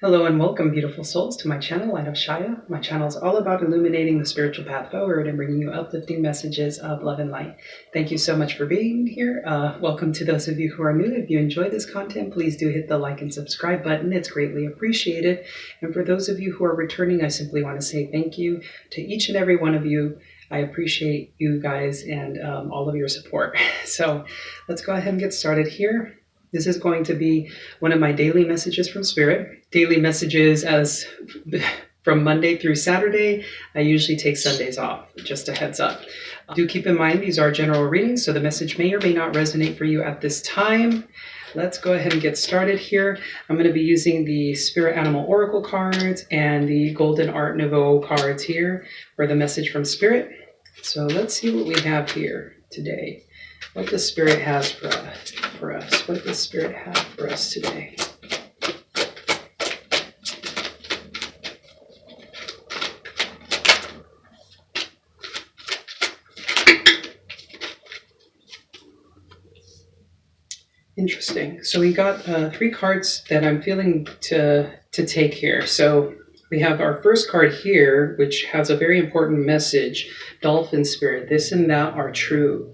Hello and welcome, beautiful souls, to my channel, Light of Shaya. My channel is all about illuminating the spiritual path forward and bringing you uplifting messages of love and light. Thank you so much for being here. Welcome to those of you who are new. If you enjoy this content, please do hit the like and subscribe button. It's greatly appreciated. And for those of you who are returning, I simply want to say thank you to each and every one of you. I appreciate you guys and all of your support. So let's go ahead and get started here. This is going to be one of my daily messages from Spirit. Daily messages as from Monday through Saturday. I usually take Sundays off, just a heads up. Do keep in mind these are general readings, so the message may or may not resonate for you at this time. Let's go ahead and get started here. I'm going to be using the Spirit Animal Oracle cards and the Golden Art Nouveau cards here for the message from Spirit. So let's see what we have here today. What the Spirit has for us. What does Spirit have for us today? Interesting. So we got 3 cards that I'm feeling to take here. So we have our first card here, which has a very important message. Dolphin Spirit, this and that are true.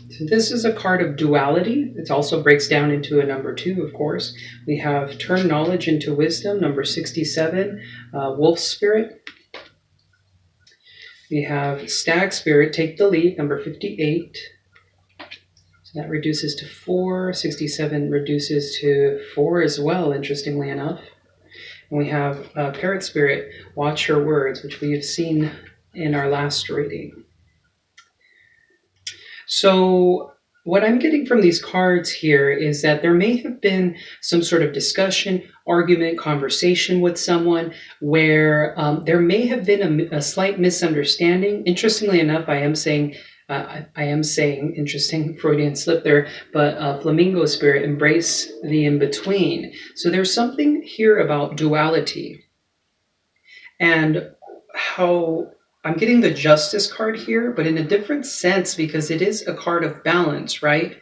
So this is a card of duality. It also breaks down into a number 2, of course. We have Turn Knowledge into Wisdom, number 67, Wolf Spirit. We have Stag Spirit, Take the Lead, number 58. So that reduces to 4. 67 reduces to 4 as well, interestingly enough. And we have Parrot Spirit, Watch Your Words, which we have seen in our last reading. So what I'm getting from these cards here is that there may have been some sort of discussion, argument, conversation with someone where there may have been a slight misunderstanding. Interestingly enough, I am saying, interesting Freudian slip there, but Flamingo Spirit, embrace the in-between. So there's something here about duality and how I'm getting the Justice card here, but in a different sense because it is a card of balance, right?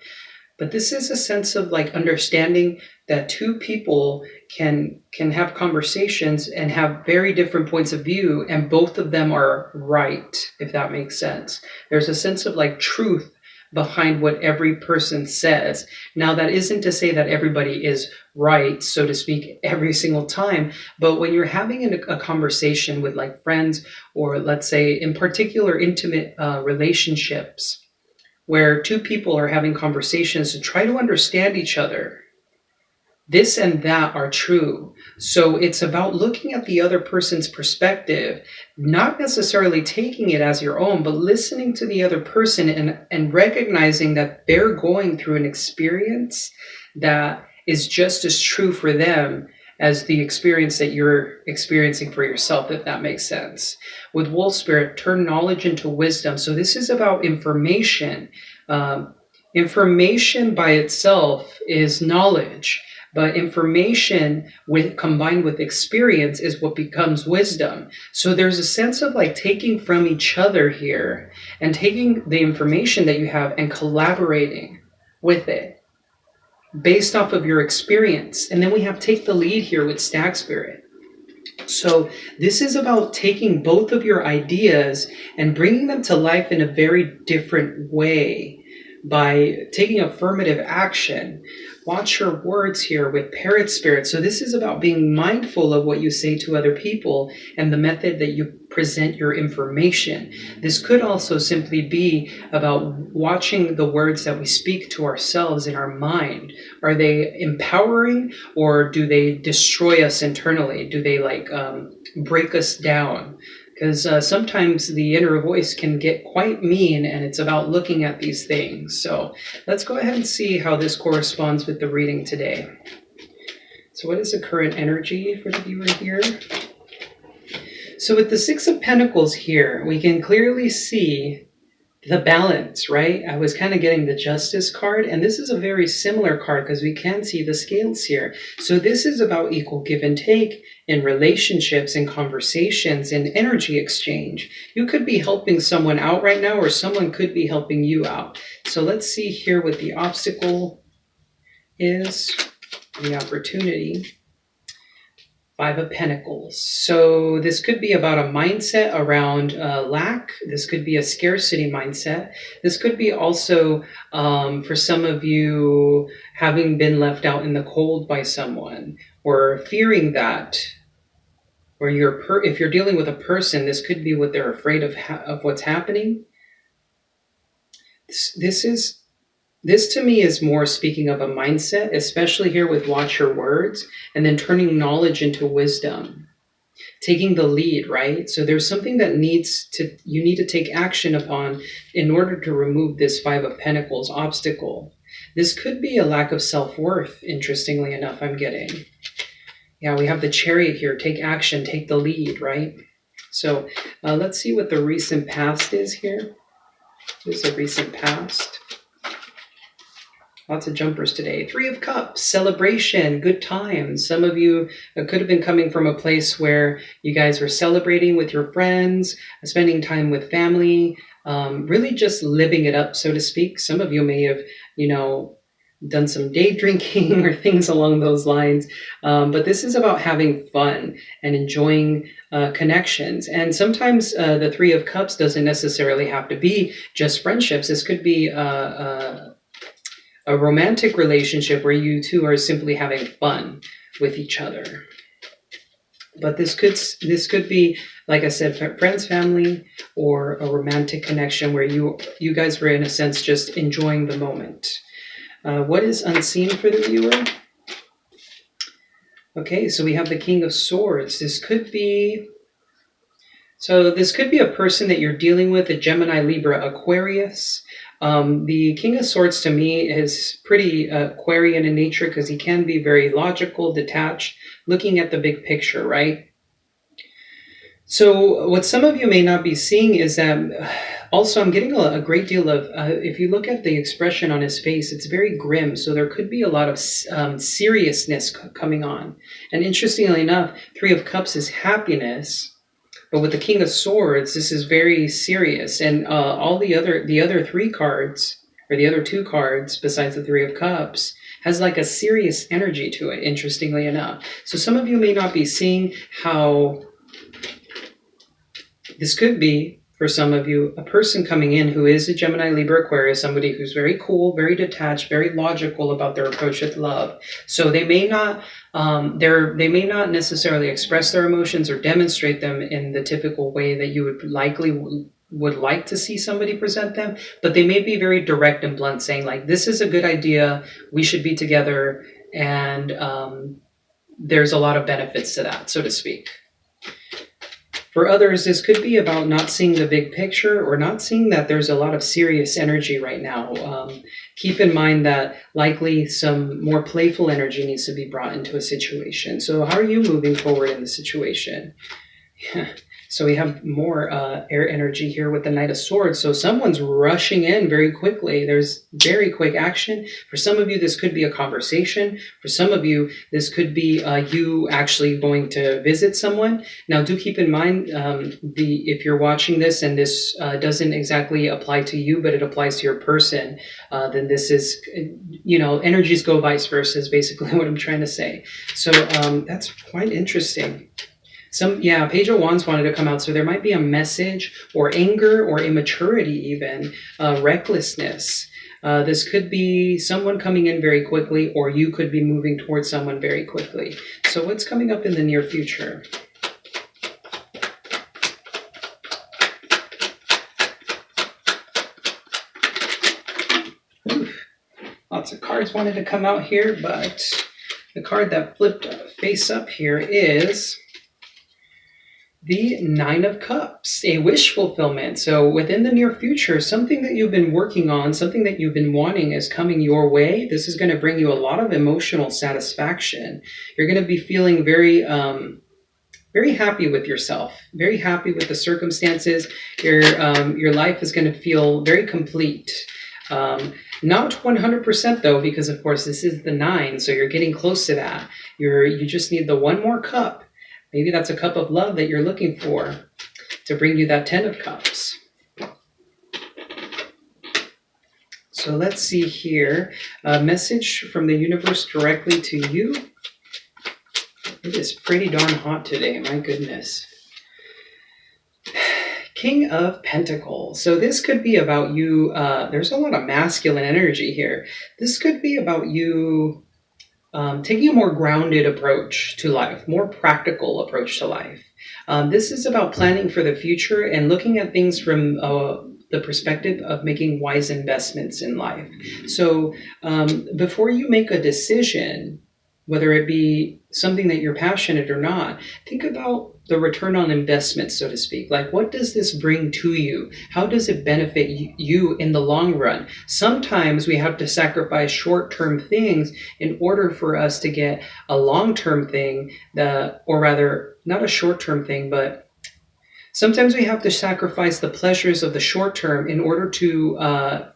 But this is a sense of like understanding that two people can have conversations and have very different points of view, and both of them are right, if that makes sense. There's a sense of like truth behind what every person says. Now, that isn't to say that everybody is right, so to speak, every single time, but when you're having a conversation with like friends, or let's say in particular intimate relationships, where two people are having conversations to try to understand each other, this and that are true. So it's about looking at the other person's perspective, not necessarily taking it as your own, but listening to the other person and recognizing that they're going through an experience that is just as true for them as the experience that you're experiencing for yourself, if that makes sense. With Wolf Spirit, turn knowledge into wisdom. So this is about information. Information by itself is knowledge. But information combined with experience is what becomes wisdom. So there's a sense of like taking from each other here and taking the information that you have and collaborating with it based off of your experience. And then we have Take the Lead here with Stag Spirit. So this is about taking both of your ideas and bringing them to life in a very different way by taking affirmative action. Watch your words here with Parrot Spirit. So this is about being mindful of what you say to other people and the method that you present your information. This could also simply be about watching the words that we speak to ourselves in our mind. Are they empowering, or do they destroy us internally? Do they like break us down? Because sometimes the inner voice can get quite mean, and it's about looking at these things. So let's go ahead and see how this corresponds with the reading today. So what is the current energy for the viewer here? So with the Six of Pentacles here, we can clearly see the balance, right? I was kind of getting the Justice card, and this is a very similar card because we can see the scales here. So this is about equal give and take in relationships and conversations and energy exchange. You could be helping someone out right now, or someone could be helping you out. So let's see here what the obstacle is, the opportunity. Five of Pentacles. So this could be about a mindset around lack. This could be a scarcity mindset. This could be also, for some of you, having been left out in the cold by someone, or fearing that, or if you're dealing with a person, this could be what they're afraid of what's happening. This to me is more speaking of a mindset, especially here with watch your words, and then turning knowledge into wisdom, taking the lead, right? So there's something that you need to take action upon in order to remove this Five of Pentacles obstacle. This could be a lack of self-worth, interestingly enough, I'm getting. Yeah, we have the Chariot here. Take action, take the lead, right? So let's see what the recent past is here. This is a recent past. Lots of jumpers today. Three of Cups, celebration, good times. Some of you could have been coming from a place where you guys were celebrating with your friends, spending time with family, really just living it up, so to speak. Some of you may have, done some day drinking or things along those lines. But this is about having fun and enjoying connections. And sometimes the Three of Cups doesn't necessarily have to be just friendships. This could be a romantic relationship where you two are simply having fun with each other. But this could be, like I said, friends, family, or a romantic connection where you guys were in a sense just enjoying the moment. What is unseen for the viewer? Okay, so we have the King of Swords. This could be a person that you're dealing with, a Gemini, Libra, Aquarius. The King of Swords to me is pretty Aquarian in nature because he can be very logical, detached, looking at the big picture, right? So what some of you may not be seeing is that also I'm getting a great deal of, if you look at the expression on his face, it's very grim. So there could be a lot of seriousness coming on. And interestingly enough, Three of Cups is happiness. But with the King of Swords, this is very serious. And all the other three cards, or the other two cards besides the Three of Cups, has like a serious energy to it, interestingly enough. So some of you may not be seeing how this could be, for some of you, a person coming in who is a Gemini, Libra, Aquarius, somebody who's very cool, very detached, very logical about their approach with love. So they may not necessarily express their emotions or demonstrate them in the typical way that you would like to see somebody present them, but they may be very direct and blunt, saying like, this is a good idea, we should be together, and there's a lot of benefits to that, so to speak. For others, this could be about not seeing the big picture or not seeing that there's a lot of serious energy right now. Keep in mind that likely some more playful energy needs to be brought into a situation. So how are you moving forward in the situation? Yeah. So we have more air energy here with the Knight of Swords. So someone's rushing in very quickly. There's very quick action. For some of you, this could be a conversation. For some of you, this could be you actually going to visit someone. Now, do keep in mind, if you're watching this and this doesn't exactly apply to you, but it applies to your person, then this is, energies go vice versa is basically what I'm trying to say. So that's quite interesting. Page of Wands wanted to come out, so there might be a message or anger or immaturity even, recklessness. This could be someone coming in very quickly, or you could be moving towards someone very quickly. So what's coming up in the near future? Lots of cards wanted to come out here, but the card that flipped face up here is the Nine of Cups, a wish fulfillment. So within the near future, something that you've been working on, something that you've been wanting is coming your way. This is going to bring you a lot of emotional satisfaction. You're going to be feeling very, very happy with yourself, very happy with the circumstances. Your life is going to feel very complete. Not 100% though, because of course this is the 9, so you're getting close to that. You just need the one more cup. Maybe that's a cup of love that you're looking for to bring you that 10 of Cups. So let's see here. A message from the universe directly to you. It is pretty darn hot today, my goodness. King of Pentacles. So this could be about you. There's a lot of masculine energy here. This could be about you taking a more grounded approach to life, more practical approach to life. This is about planning for the future and looking at things from the perspective of making wise investments in life. So before you make a decision, whether it be something that you're passionate or not, think about the return on investment, so to speak. Like, what does this bring to you? How does it benefit you in the long run? Sometimes we have to sacrifice short-term things in order for us to get a long-term thing, or rather, not a short-term thing, but sometimes we have to sacrifice the pleasures of the short term in order to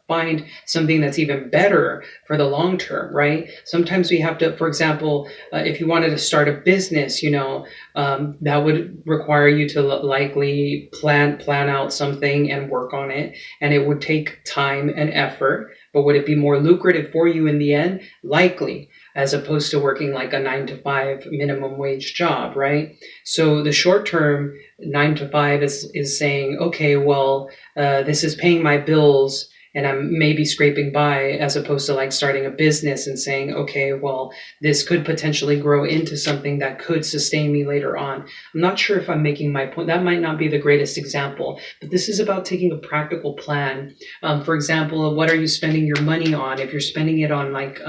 find something that's even better for the long term, right? Sometimes we have to, for example, if you wanted to start a business, that would require you to likely plan out something and work on it, and it would take time and effort. But would it be more lucrative for you in the end? Likely, as opposed to working like a 9 to 5 minimum wage job, right? So the short term 9 to 5 is saying, okay, well, this is paying my bills and I'm maybe scraping by, as opposed to like starting a business and saying, okay, well, this could potentially grow into something that could sustain me later on. I'm not sure if I'm making my point. That might not be the greatest example, but this is about taking a practical plan. For example, what are you spending your money on? If you're spending it on like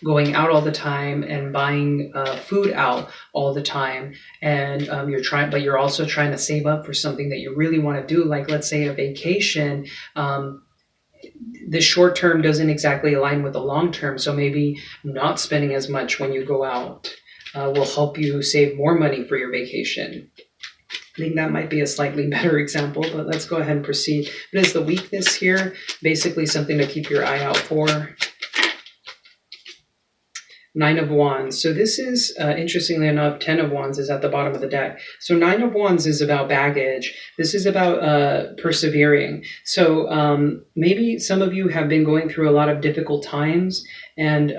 going out all the time and buying food out all the time, and you're also trying to save up for something that you really want to do, like let's say a vacation. The short term doesn't exactly align with the long term, so maybe not spending as much when you go out will help you save more money for your vacation. I think that might be a slightly better example, but let's go ahead and proceed. What is the weakness here? Basically something to keep your eye out for. 9 of Wands. So this is, interestingly enough, 10 of Wands is at the bottom of the deck. So 9 of Wands is about baggage. This is about persevering. So maybe some of you have been going through a lot of difficult times, and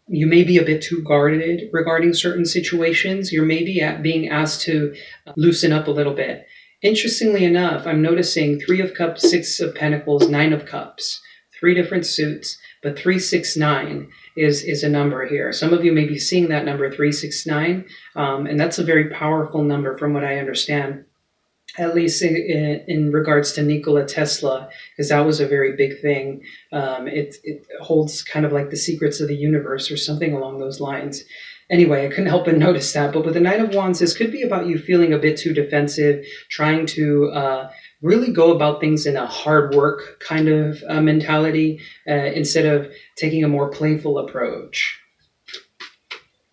you may be a bit too guarded regarding certain situations. You're maybe being asked to loosen up a little bit. Interestingly enough, I'm noticing 3 of Cups, 6 of Pentacles, 9 of Cups. 3 different suits, but 369 is a number here. Some of you may be seeing that number 369, and that's a very powerful number from what I understand, at least in regards to Nikola Tesla, because that was a very big thing. It holds kind of like the secrets of the universe or something along those lines. Anyway, I couldn't help but notice that. But with the 9 of Wands, this could be about you feeling a bit too defensive, trying to really go about things in a hard work kind of mentality instead of taking a more playful approach.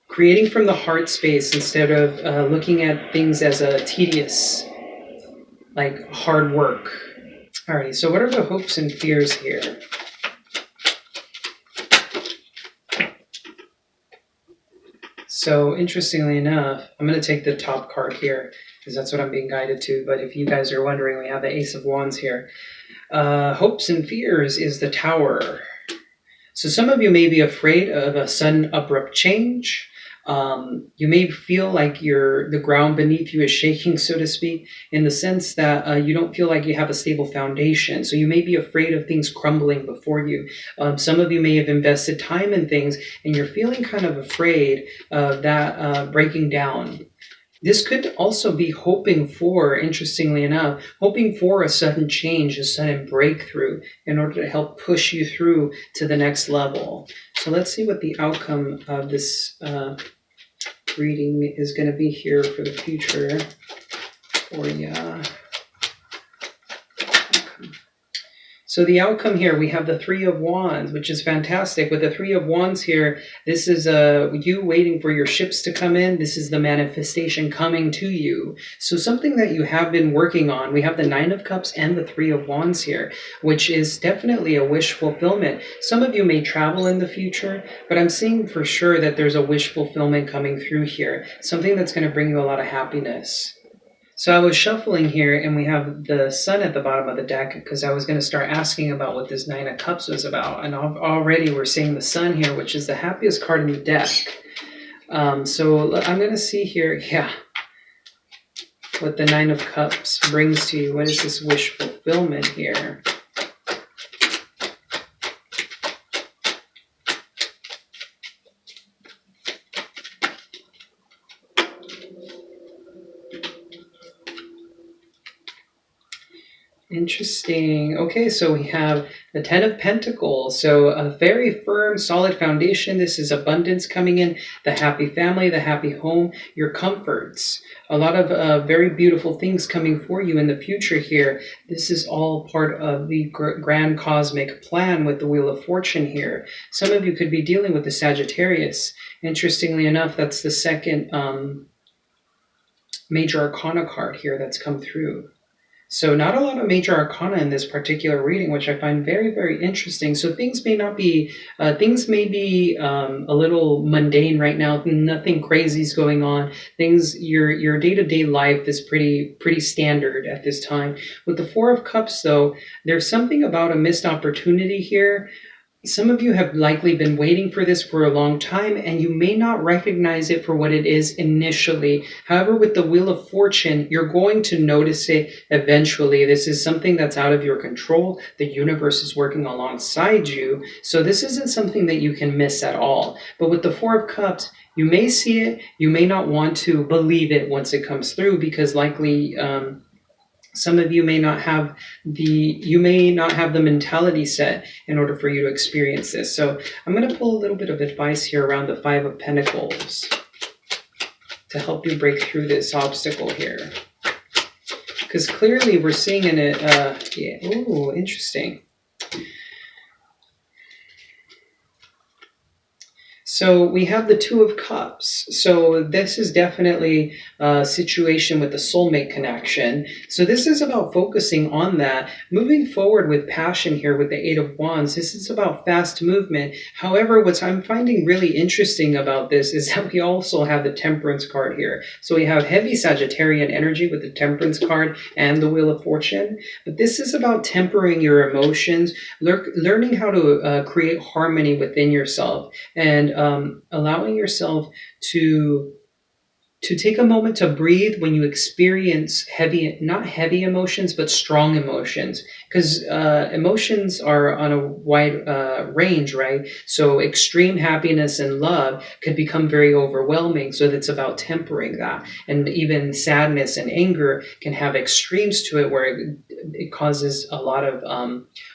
Creating from the heart space instead of looking at things as a tedious, like hard work. Alrighty, so what are the hopes and fears here? So interestingly enough, I'm going to take the top card here because that's what I'm being guided to. But if you guys are wondering, we have the Ace of Wands here. Hopes and fears is the Tower. So some of you may be afraid of a sudden abrupt change. You may feel like the ground beneath you is shaking, so to speak, in the sense that you don't feel like you have a stable foundation. So you may be afraid of things crumbling before you. Some of you may have invested time in things, and you're feeling kind of afraid of that breaking down. This could also be hoping for, interestingly enough, hoping for a sudden change, a sudden breakthrough in order to help push you through to the next level. So let's see what the outcome of this reading is going to be here for the future for you. So the outcome here, we have the 3 of Wands, which is fantastic. With the 3 of Wands here, this is you waiting for your ships to come in. This is the manifestation coming to you. So something that you have been working on. We have the 9 of Cups and the 3 of Wands here, which is definitely a wish fulfillment. Some of you may travel in the future, but I'm seeing for sure that there's a wish fulfillment coming through here. Something that's going to bring you a lot of happiness. So I was shuffling here, and we have the Sun at the bottom of the deck because I was going to start asking about what this 9 of Cups was about. And already we're seeing the Sun here, which is the happiest card in the deck. So I'm going to see here, yeah, what the Nine of Cups brings to you. What is this wish fulfillment here? Interesting. Okay, so we have the Ten of Pentacles. So a very firm, solid foundation. This is abundance coming in, the happy family, the happy home, your comforts. A lot of very beautiful things coming for you in the future here. This is all part of the grand cosmic plan with the Wheel of Fortune here. Some of you could be dealing with the Sagittarius. Interestingly enough, that's the second major arcana card here that's come through. So not a lot of major arcana in this particular reading, which I find very, very interesting. So things may not be, things may be a little mundane right now. Nothing crazy is going on. Things, your day-to-day life is pretty standard at this time. With the Four of Cups, though, there's something about a missed opportunity here. Some of you have likely been waiting for this for a long time, and you may not recognize it for what it is initially. However, with the Wheel of Fortune, you're going to notice it eventually. This is something that's out of your control. The universe is working alongside you. So this isn't something that you can miss at all. But with the Four of Cups, you may see it. You may not want to believe it once it comes through, because likely some of you may not have the mentality set in order for you to experience this. So I'm going to pull a little bit of advice here around the Five of Pentacles to help you break through this obstacle here, because clearly we're seeing in it ooh, interesting. So we have the Two of Cups. So this is definitely a situation with the soulmate connection. So this is about focusing on that. Moving forward with passion here with the Eight of Wands, this is about fast movement. However, what I'm finding really interesting about this is that we also have the Temperance card here. So we have heavy Sagittarian energy with the Temperance card and the Wheel of Fortune. But this is about tempering your emotions, learning how to create harmony within yourself, and allowing yourself to take a moment to breathe when you experience not heavy emotions, but strong emotions, because emotions are on a wide range, right? So extreme happiness and love could become very overwhelming. So it's about tempering that. And even sadness and anger can have extremes to it, where it causes a lot of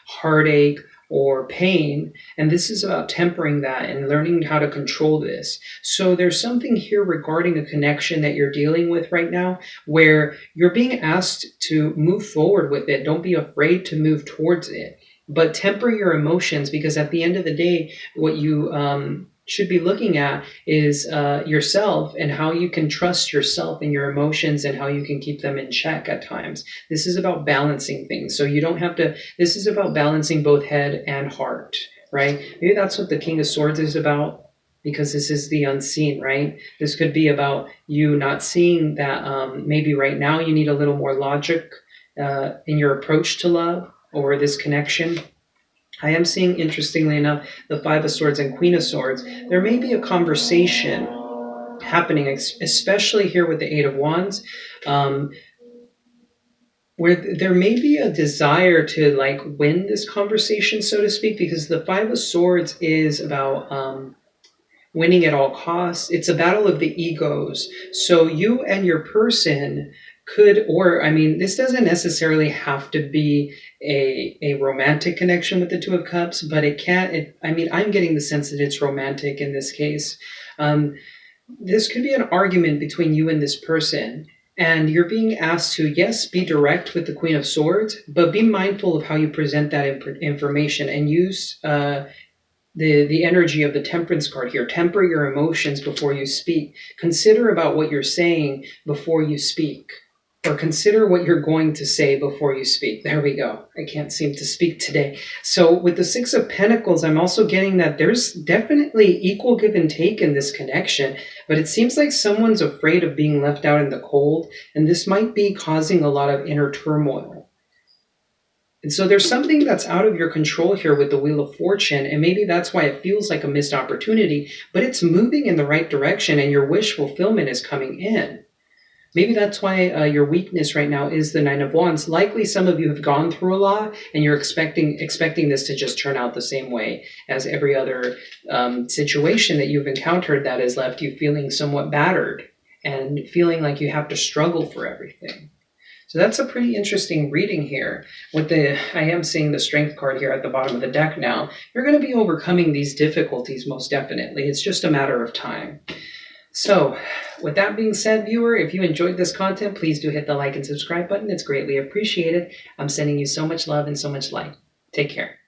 heartache or pain. And this is about tempering that and learning how to control this. So there's something here regarding a connection that you're dealing with right now, where you're being asked to move forward with it. Don't be afraid to move towards it, but temper your emotions, because at the end of the day, what you should be looking at is yourself, and how you can trust yourself and your emotions, and how you can keep them in check at times. This is about balancing things. So you don't have to, this is about balancing both head and heart, right? Maybe that's what the King of Swords is about, because this is the unseen, right? This could be about you not seeing that maybe right now you need a little more logic in your approach to love or this connection. I am seeing, interestingly enough, the Five of Swords and Queen of Swords. There may be a conversation happening, especially here with the Eight of Wands, where there may be a desire to like win this conversation, so to speak, because the Five of Swords is about winning at all costs. It's a battle of the egos. So you and your person could, or I mean, this doesn't necessarily have to be a romantic connection with the Two of Cups, but it can. I mean, I'm getting the sense that it's romantic in this case. This could be an argument between you and this person, and you're being asked to, yes, be direct with the Queen of Swords, but be mindful of how you present that information, and use the energy of the Temperance card here. Temper your emotions before you speak. Consider about what you're saying before you speak, or consider what you're going to say before you speak. There we go. I can't seem to speak today. So with the Six of Pentacles, I'm also getting that there's definitely equal give and take in this connection, but it seems like someone's afraid of being left out in the cold, and this might be causing a lot of inner turmoil. And so there's something that's out of your control here with the Wheel of Fortune, and maybe that's why it feels like a missed opportunity, but it's moving in the right direction and your wish fulfillment is coming in. Maybe that's why your weakness right now is the Nine of Wands. Likely some of you have gone through a lot and you're expecting this to just turn out the same way as every other situation that you've encountered that has left you feeling somewhat battered and feeling like you have to struggle for everything. So that's a pretty interesting reading here. I am seeing the Strength card here at the bottom of the deck now. You're going to be overcoming these difficulties most definitely. It's just a matter of time. So, with that being said, viewer, if you enjoyed this content, please do hit the like and subscribe button. It's greatly appreciated. I'm sending you so much love and so much light. Take care.